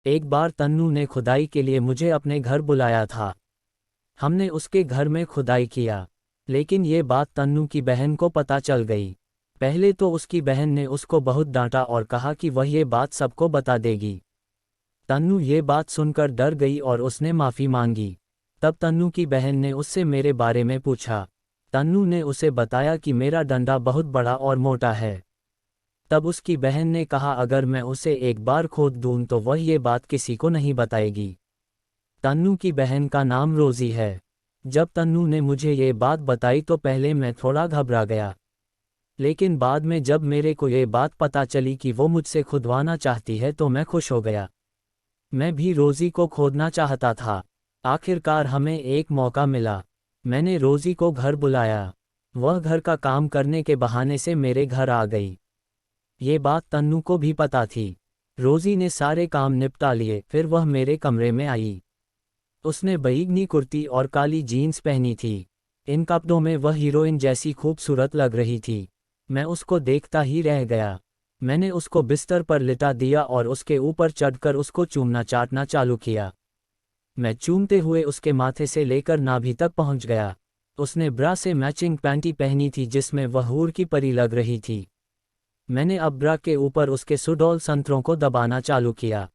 एक बार तन्नू ने खुदाई के लिए मुझे अपने घर बुलाया था। हमने उसके घर में खुदाई किया, लेकिन ये बात तन्नू की बहन को पता चल गई। पहले तो उसकी बहन ने उसको बहुत डांटा और कहा कि वह ये बात सबको बता देगी। तन्नू ये बात सुनकर डर गई और उसने माफ़ी मांगी। तब तन्नू की बहन ने उससे मेरे बारे में पूछा। तन्नू ने उसे बताया कि मेरा डंडा बहुत बड़ा और मोटा है। तब उसकी बहन ने कहा अगर मैं उसे एक बार खोद दूं तो वह ये बात किसी को नहीं बताएगी। तन्नू की बहन का नाम रोज़ी है। जब तन्नू ने मुझे ये बात बताई तो पहले मैं थोड़ा घबरा गया, लेकिन बाद में जब मेरे को ये बात पता चली कि वो मुझसे खुदवाना चाहती है तो मैं खुश हो गया। मैं भी रोज़ी को खोदना चाहता था। आखिरकार हमें एक मौका मिला। मैंने रोज़ी को घर बुलाया। वह घर का काम करने के बहाने से मेरे घर आ गई। ये बात तन्नू को भी पता थी। रोज़ी ने सारे काम निपटा लिए, फिर वह मेरे कमरे में आई। उसने बैंगनी कुर्ती और काली जीन्स पहनी थी। इन कपड़ों में वह हीरोइन जैसी खूबसूरत लग रही थी। मैं उसको देखता ही रह गया। मैंने उसको बिस्तर पर लिटा दिया और उसके ऊपर चढ़कर उसको चूमना चाटना चालू किया। मैं चूमते हुए उसके माथे से लेकर नाभि तक पहुंच गया। उसने ब्रा से मैचिंग पैंटी पहनी थी जिसमें वह हूर की परी लग रही थी। मैंने अब ब्रा के ऊपर उसके सुडौल संतरों को दबाना चालू किया।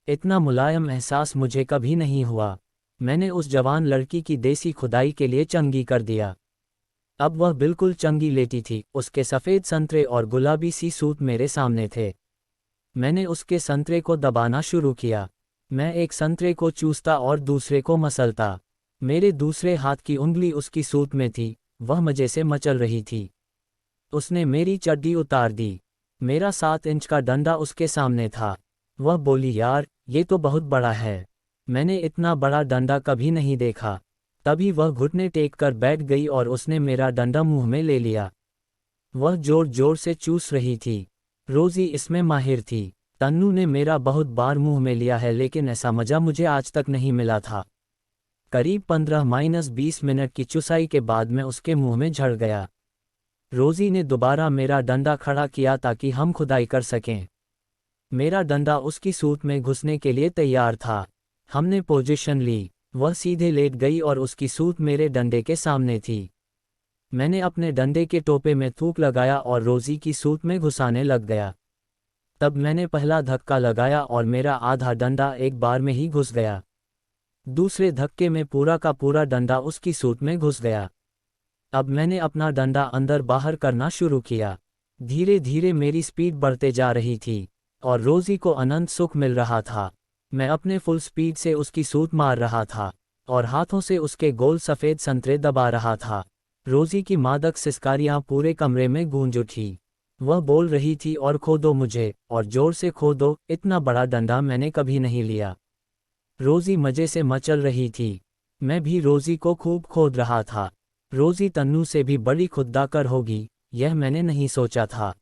इतना मुलायम एहसास मुझे कभी नहीं हुआ। मैंने उस जवान लड़की की देसी खुदाई के लिए चंगी कर दिया। अब वह बिल्कुल चंगी लेटी थी। उसके सफ़ेद संतरे और गुलाबी सी सूट मेरे सामने थे। मैंने उसके संतरे को दबाना शुरू किया। मैं एक संतरे को चूसता और दूसरे को मसलता। मेरे दूसरे हाथ की उंगली उसकी सूट में थी। वह मज़े से मचल रही थी। उसने मेरी चड्डी उतार दी। मेरा 7 इंच का डंडा उसके सामने था। वह बोली यार, ये तो बहुत बड़ा है। मैंने इतना बड़ा डंडा कभी नहीं देखा। तभी वह घुटने टेक कर बैठ गई और उसने मेरा डंडा मुंह में ले लिया। वह जोर जोर से चूस रही थी। रोज़ी इसमें माहिर थी। तन्नू ने मेरा बहुत बार मुंह में लिया है, लेकिन ऐसा मज़ा मुझे आज तक नहीं मिला था। करीब 15-20 मिनट की चुसाई के बाद मैं उसके मुंह में झड़ गया। रोज़ी ने दोबारा मेरा डंडा खड़ा किया ताकि हम खुदाई कर सकें। मेरा डंडा उसकी सूट में घुसने के लिए तैयार था। हमने पोजीशन ली। वह सीधे लेट गई और उसकी सूट मेरे डंडे के सामने थी। मैंने अपने डंडे के टोपे में थूक लगाया और रोज़ी की सूट में घुसाने लग गया। तब मैंने पहला धक्का लगाया और मेरा आधा डंडा एक बार में ही घुस गया। दूसरे धक्के में पूरा का पूरा डंडा उसकी सूट में घुस गया। अब मैंने अपना डंडा अंदर बाहर करना शुरू किया। धीरे धीरे मेरी स्पीड बढ़ते जा रही थी और रोज़ी को अनंत सुख मिल रहा था। मैं अपने फुल स्पीड से उसकी सूट मार रहा था और हाथों से उसके गोल सफ़ेद संतरे दबा रहा था। रोज़ी की मादक सिसकारियाँ पूरे कमरे में गूंज उठी। वह बोल रही थी और खोदो मुझे, और ज़ोर से खोदो, इतना बड़ा डंडा मैंने कभी नहीं लिया। रोज़ी मज़े से मचल रही थी। मैं भी रोज़ी को खूब खोद रहा था। रोज़ी तन्नू से भी बड़ी खुद्दाकर होगी, यह मैंने नहीं सोचा था।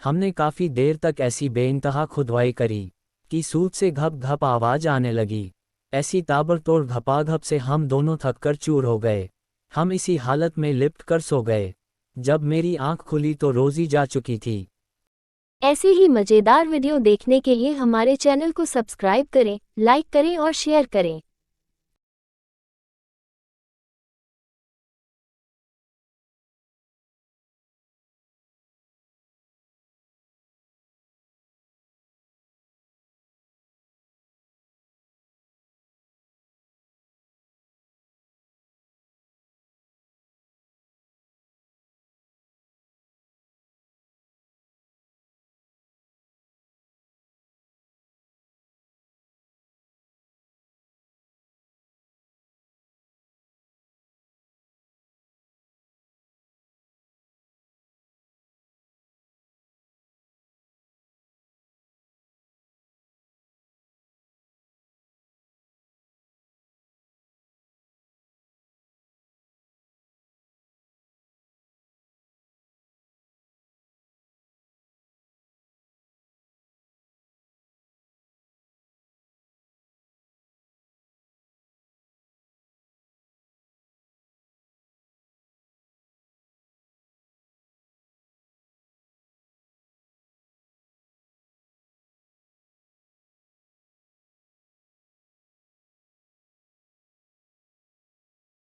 हमने काफ़ी देर तक ऐसी बेइंतहा खुदवाई करी कि सूट से घप घप आवाज़ आने लगी। ऐसी ताबड़तोड़ घपाघप से हम दोनों थककर चूर हो गए। हम इसी हालत में लिपट कर सो गए। जब मेरी आंख खुली तो रोज़ी जा चुकी थी। ऐसे ही मज़ेदार वीडियो देखने के लिए हमारे चैनल को सब्सक्राइब करें, लाइक करें और शेयर करें।